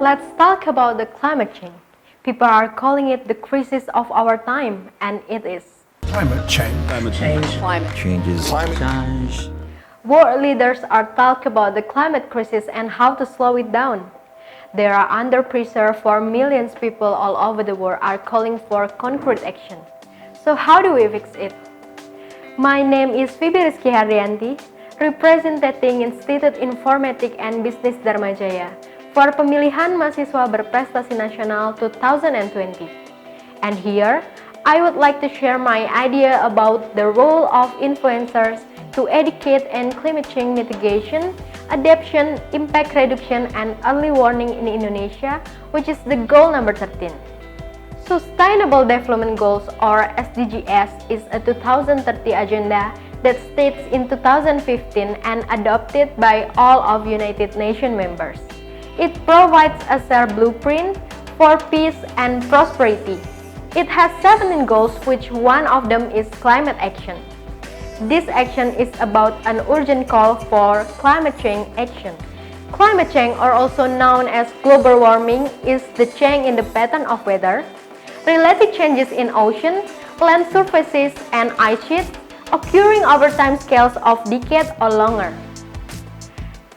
Let's talk about the climate change. People are calling it the crisis of our time, and it is. Climate change. Climate change. Climate Changes. Climate Change. World leaders are talking about the climate crisis and how to slow it down. They are under pressure for millions of people all over the world are calling for concrete action. So how do we fix it? My name is Phoebe Rizky Hardianti, representing Institut Informatik and Business Dharmajaya for Pemilihan Mahasiswa Berprestasi Nasional 2020. And here, I would like to share my idea about the role of influencers to educate and climate change mitigation, adaptation, impact reduction, and early warning in Indonesia, which is the goal number 13. Sustainable Development Goals or SDGs is a 2030 agenda that states in 2015 and adopted by all of United Nations members. It provides a shared blueprint for peace and prosperity. It has 17 goals, which one of them is climate action. This action is about an urgent call for climate change action. Climate change, or also known as global warming, is the change in the pattern of weather, related changes in ocean, land surfaces, and ice sheets occurring over time scales of decades or longer.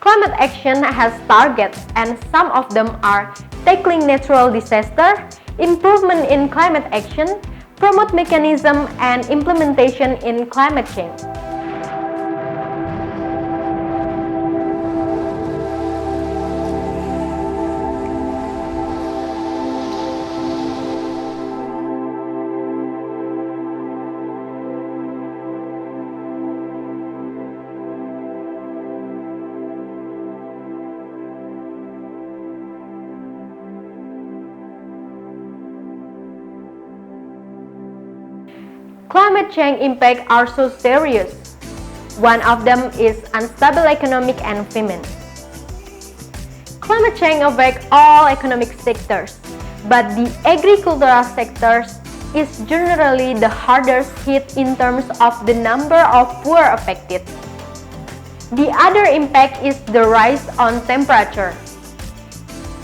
Climate action has targets, and some of them are tackling natural disaster, improvement in climate action, promote mechanism and implementation in climate change. Climate change impacts are so serious. One of them is unstable economic and famine. Climate change affects all economic sectors, but the agricultural sector is generally the hardest hit in terms of the number of poor affected. The other impact is the rise on temperature.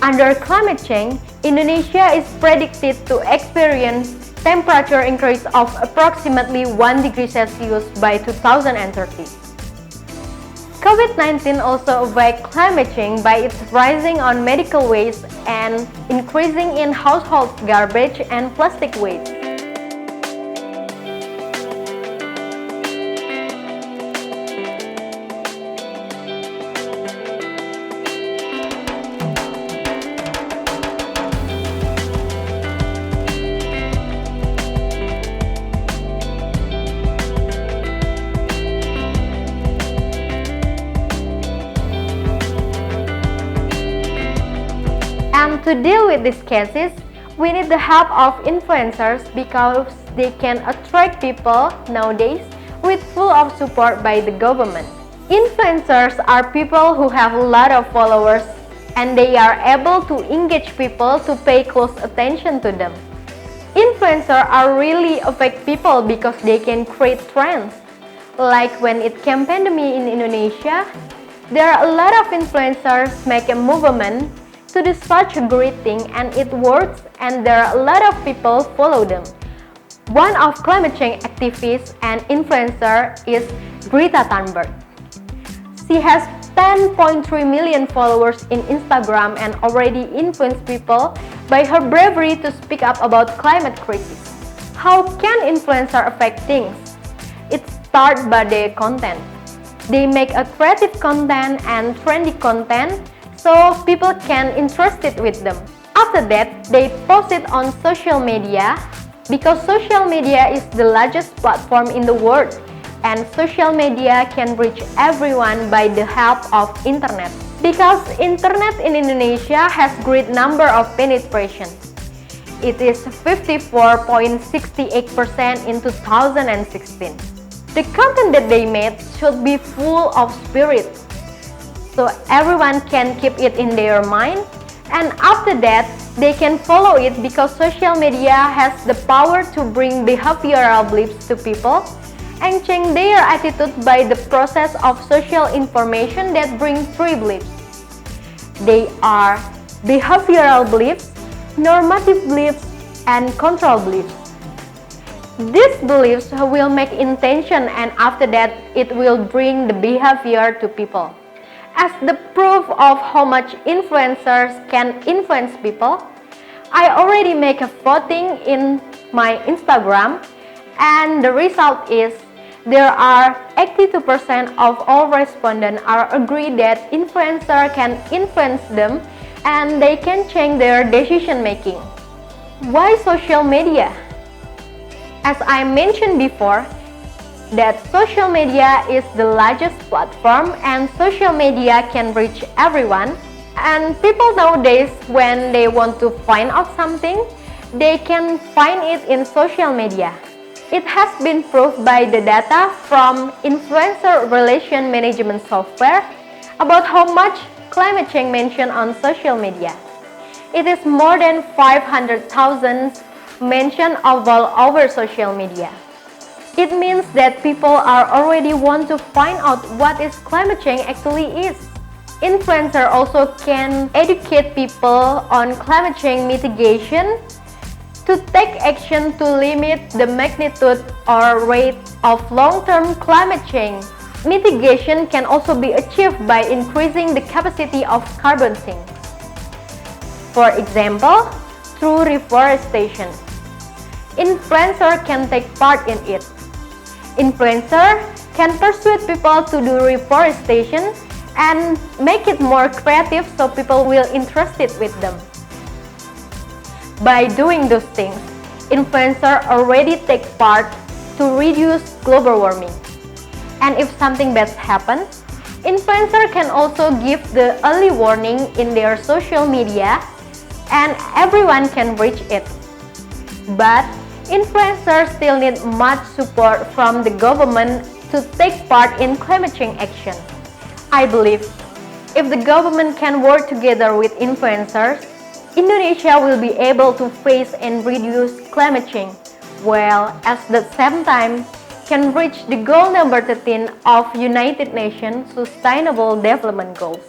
Under climate change, Indonesia is predicted to experience temperature increase of approximately 1 degree Celsius by 2030. COVID-19 also affects climate change by its rising on medical waste and increasing in household garbage and plastic waste. And to deal with these cases, we need the help of influencers because they can attract people nowadays with full of support by the government. Influencers are people who have a lot of followers and they are able to engage people to pay close attention to them. Influencers are really affect people because they can create trends. Like when it came pandemic in Indonesia, there are a lot of influencers make a movement to do such a great thing and it works and there are a lot of people follow them. One of climate change activists and influencer is Greta Thunberg. She has 10.3 million followers in Instagram and already influenced people by her bravery to speak up about climate crisis. How can influencer affect things? It starts by their content. They make a creative content and trendy content so people can interested with them. After that, they post it on social media because social media is the largest platform in the world and social media can reach everyone by the help of internet. Because internet in Indonesia has great number of penetration. It is 54.68% in 2016. The content that they made should be full of spirit, so everyone can keep it in their mind, and after that they can follow it because social media has the power to bring behavioral beliefs to people and change their attitude by the process of social information that brings three beliefs. They are behavioral beliefs, normative beliefs, and control beliefs. These beliefs will make intention, and after that it will bring the behavior to people. As the proof of how much influencers can influence people, I already make a voting in my Instagram, and the result is there are 82% of all respondents are agree that influencer can influence them and they can change their decision making. Why social media? As I mentioned before, that social media is the largest platform and social media can reach everyone. And people nowadays, when they want to find out something, they can find it in social media. It has been proved by the data from influencer relation management software about how much climate change mentioned on social media. It is more than 500,000 mentioned all over social media. It means that people are already want to find out what is climate change actually is. Influencer also can educate people on climate change mitigation to take action to limit the magnitude or rate of long-term climate change. Mitigation can also be achieved by increasing the capacity of carbon sinks. For example, through reforestation. Influencer can take part in it. Influencer can persuade people to do reforestation and make it more creative so people will interested with them. By doing those things, influencer already take part to reduce global warming. And if something bad happens, influencer can also give the early warning in their social media and everyone can reach it. But influencers still need much support from the government to take part in climate change action. I believe if the government can work together with influencers, Indonesia will be able to face and reduce climate change, while at the same time can reach the goal number 13 of United Nations Sustainable Development Goals.